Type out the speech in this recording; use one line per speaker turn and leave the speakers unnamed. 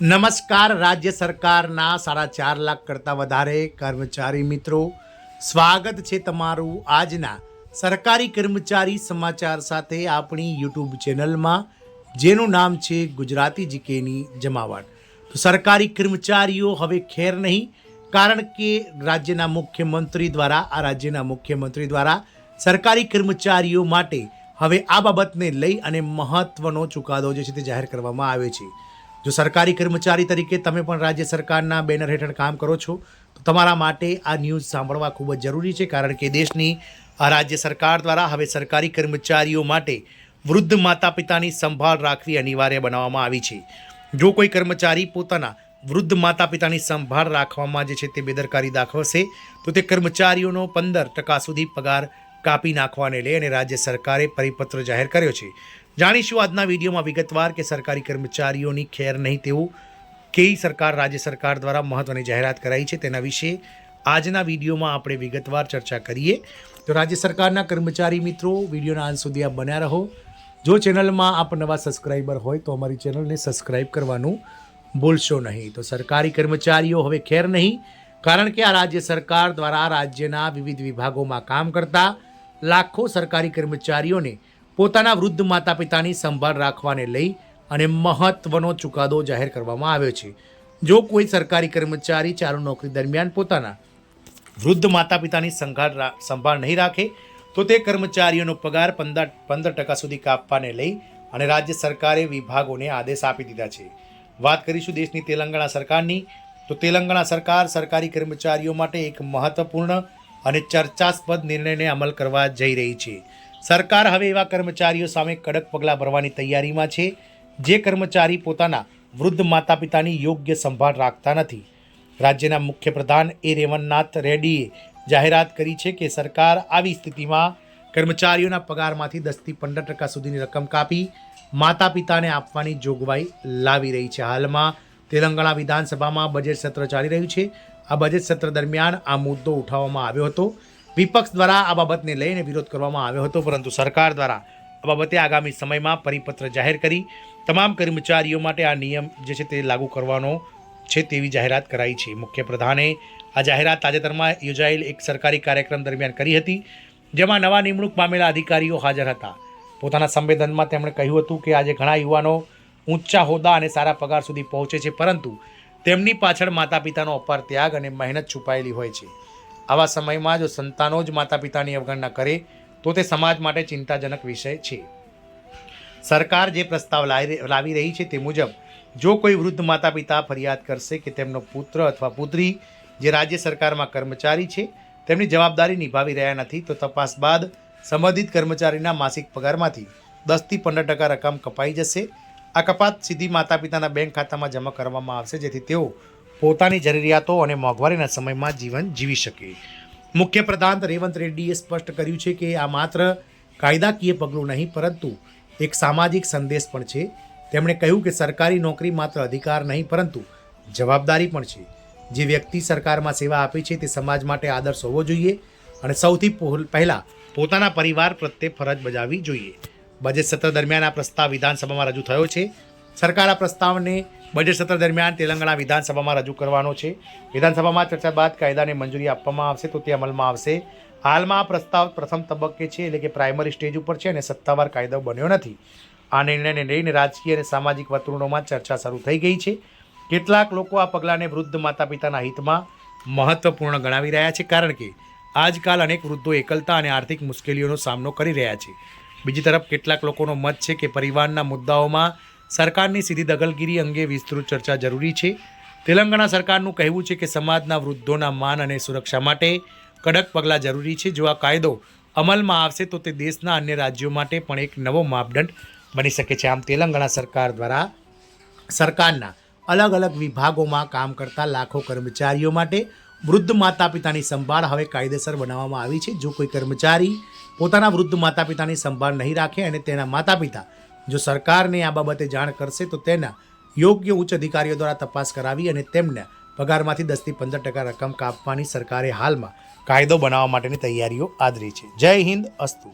નમસ્કાર. રાજ્ય સરકારના 4.5 લાખ કરતાં વધારે કર્મચારી મિત્રો, સ્વાગત છે તમારું આજના સરકારી કર્મચારી સમાચાર સાથે આપણી યુટ્યુબ ચેનલમાં, જેનું નામ છે ગુજરાતી જીકેની જમાવટ. તો સરકારી કર્મચારીઓ હવે ખેર નહીં, કારણ કે રાજ્યના મુખ્યમંત્રી દ્વારા સરકારી કર્મચારીઓ માટે હવે આ બાબતને લઈ અને મહત્વનો ચુકાદો જે છે તે જાહેર કરવામાં આવ્યો છે. જો સરકારી કર્મચારી તરીકે તમે પણ રાજ્ય સરકારના બેનર હેઠળ કામ કરો છો તો તમારા માટે આ ન્યૂઝ સાંભળવા ખૂબ જ જરૂરી છે, કારણ કે દેશની રાજ્ય સરકાર દ્વારા હવે સરકારી કર્મચારીઓ માટે વૃદ્ધ માતા પિતાની સંભાળ રાખવી અનિવાર્ય બનાવવામાં આવી છે. જો કોઈ કર્મચારી પોતાના વૃદ્ધ માતા પિતાની સંભાળ રાખવામાં જે છે તે બેદરકારી દાખવશે તો તે કર્મચારીઓનો 15% સુધી પગાર કાપી નાખવાને લઈ અને રાજ્ય સરકારે પરિપત્ર જાહેર કર્યો છે. જાણીશું આજના વિડીયોમાં વિગતવાર કે સરકારી કર્મચારીઓની ખેર નહીં તેવું કઈ રાજ્ય સરકાર દ્વારા મહત્વની જાહેરાત કરાઈ છે, તેના વિશે આજના વિડીયોમાં આપણે વિગતવાર ચર્ચા કરીએ. તો રાજ્ય સરકારના કર્મચારી મિત્રો, વિડીયોના અંત સુધી આપ બન્યા રહો. જો ચેનલમાં આપ નવા સબસ્ક્રાઈબર હોય તો અમારી ચેનલને સબસ્ક્રાઈબ કરવાનું ભૂલશો નહીં. તો સરકારી કર્મચારીઓ હવે ખેર નહીં, કારણ કે આ રાજ્ય સરકાર દ્વારા રાજ્યના વિવિધ વિભાગોમાં કામ કરતા લાખો સરકારી કર્મચારીઓને પોતાના વૃદ્ધ માતા પિતાની સંભાળ રાખવાને લઈ અને મહત્વનો ચુકાદો જાહેર કરવામાં આવ્યો છે. જો કોઈ સરકારી કર્મચારી ચાલુ નોકરી દરમિયાન પોતાના વૃદ્ધ માતા પિતાની સંભાળ નહીં રાખે તો તે કર્મચારીઓનો પગાર 15% સુધી કાપવાને લઈ અને રાજ્ય સરકારે વિભાગોને આદેશ આપી દીધા છે. વાત કરીશું દેશની તેલંગાણા સરકારની. તો તેલંગાણા સરકાર સરકારી કર્મચારીઓ માટે એક મહત્વપૂર્ણ અને ચર્ચાસ્પદ નિર્ણયને અમલ કરવા જઈ રહી છે. સરકાર હવે એવા કર્મચારીઓ સામે કડક પગલાં ભરવાની તૈયારીમાં છે જે કર્મચારી પોતાના વૃદ્ધ માતા પિતાની યોગ્ય સંભાળ રાખતા નથી. રાજ્યના મુખ્યપ્રધાન રેવન્નાથ રેડ્ડીએ જાહેરાત કરી છે કે સરકાર આવી સ્થિતિમાં કર્મચારીઓના પગારમાંથી 10થી 15% સુધીની રકમ કાપી માતા પિતાને આપવાની જોગવાઈ લાવી રહી છે. હાલમાં તેલંગાણા વિધાનસભામાં બજેટ સત્ર ચાલી રહ્યું છે. આ બજેટ સત્ર દરમિયાન આ મુદ્દો ઉઠાવવામાં આવ્યો હતો. વિપક્ષ દ્વારા આ બાબતને લઈને વિરોધ કરવામાં આવ્યો હતો, પરંતુ સરકાર દ્વારા આ બાબતે આગામી સમયમાં પરિપત્ર જાહેર કરી તમામ કર્મચારીઓ માટે આ નિયમ જે છે તે લાગુ કરવાનો છે તેવી જાહેરાત કરાઈ છે. મુખ્યપ્રધાને આ જાહેરાત તાજેતરમાં યોજાયેલ એક સરકારી કાર્યક્રમ દરમિયાન કરી હતી, જેમાં નવા નિમણૂક પામેલા અધિકારીઓ હાજર હતા. પોતાના સંબોધનમાં તેમણે કહ્યું હતું કે આજે ઘણા યુવાનો ઊંચા હોદ્દા અને સારા પગાર સુધી પહોંચે છે, પરંતુ તેમની પાછળ માતા પિતાનો અપાર ત્યાગ અને મહેનત છુપાયેલી હોય છે. આવા સમયમાં જો સંતાનો જ માતા પિતાની અવગણના કરે તો તે સમાજ માટે ચિંતાજનક વિષય છે. સરકાર જે પ્રસ્તાવ લાવી રહી છે તે મુજબ જો કોઈ વૃદ્ધ માતા પિતા ફરિયાદ કરશે કે તેમનો પુત્ર અથવા પુત્રી જે રાજ્ય સરકારમાં કર્મચારી છે તેમની જવાબદારી નિભાવી રહ્યા નથી, તો તપાસ બાદ સંબંધિત કર્મચારીના માસિક પગારમાંથી 10થી 15% રકમ કપાઈ જશે. આ કપાત સીધી માતા પિતાના બેંક ખાતામાં જમા કરવામાં આવશે, જેથી તેઓ પોતાની જરૂરિયાતો અને મોંઘવારીના સમયમાં જીવન જીવી શકે. મુખ્યપ્રધાન રેવંત રેડ્ડીએ સ્પષ્ટ કર્યું છે કે આ માત્ર કાયદાકીય પગલું નહીં, પરંતુ એક સામાજિક સંદેશ પણ છે. તેમણે કહ્યું કે સરકારી નોકરી માત્ર અધિકાર નહીં, પરંતુ જવાબદારી પણ છે. જે વ્યક્તિ સરકારમાં સેવા આપે છે તે સમાજ માટે આદર્શ હોવો જોઈએ અને સૌથી પહેલાં પોતાના પરિવાર પ્રત્યે ફરજ બજાવવી જોઈએ. બજેટ સત્ર દરમિયાન આ પ્રસ્તાવ વિધાનસભામાં રજૂ થયો છે. સરકાર આ પ્રસ્તાવને બજેટ સત્ર દરમિયાન તેલંગાણા વિધાનસભામાં રજૂ કરવાનો છે. વિધાનસભામાં ચર્ચા બાદ કાયદાને મંજૂરી આપવામાં આવશે તો તે અમલમાં આવશે. હાલમાં આ પ્રસ્તાવ પ્રથમ તબક્કે છે, એટલે કે પ્રાઇમરી સ્ટેજ ઉપર છે અને સત્તાવાર કાયદો બન્યો નથી. આ નિર્ણયને લઈને રાજકીય અને સામાજિક વર્તુળોમાં ચર્ચા શરૂ થઈ ગઈ છે. કેટલાક લોકો આ પગલાંને વૃદ્ધ માતા પિતાના હિતમાં મહત્વપૂર્ણ ગણાવી રહ્યા છે, કારણ કે આજકાલ અનેક વૃદ્ધો એકલતા અને આર્થિક મુશ્કેલીઓનો સામનો કરી રહ્યા છે. બીજી તરફ કેટલાક લોકોનો મત છે કે પરિવારના મુદ્દાઓમાં સરકારની સીધી દખલગીરી અંગે વિસ્તૃત ચર્ચા જરૂરી છે. તેલંગાણા સરકારનું કહેવું છે કે સમાજના વૃદ્ધોના માન અને સુરક્ષા માટે કડક પગલાં જરૂરી છે. જો આ કાયદો અમલમાં આવશે તો તે દેશના અન્ય રાજ્યો માટે પણ એક નવો માપદંડ બની શકે છે. આમ તેલંગાણા સરકાર દ્વારા સરકારના અલગ અલગ વિભાગોમાં કામ કરતા લાખો કર્મચારીઓ માટે વૃદ્ધ માતા પિતાની સંભાળ હવે કાયદેસર બનાવવામાં આવી છે. જો કોઈ કર્મચારી પોતાના વૃદ્ધ માતા પિતાની સંભાળ નહીં રાખે અને તેના માતા પિતા જો સરકારને આ બાબતે જાણ કરશે તો તેના યોગ્ય ઉચ્ચ અધિકારીઓ દ્વારા તપાસ કરાવી અને તેમને પગારમાંથી 10થી 15% રકમ કાપવાની સરકારે હાલમાં કાયદો બનાવવા માટેની તૈયારીઓ આદરી છે. જય હિન્દ. અસ્તુ.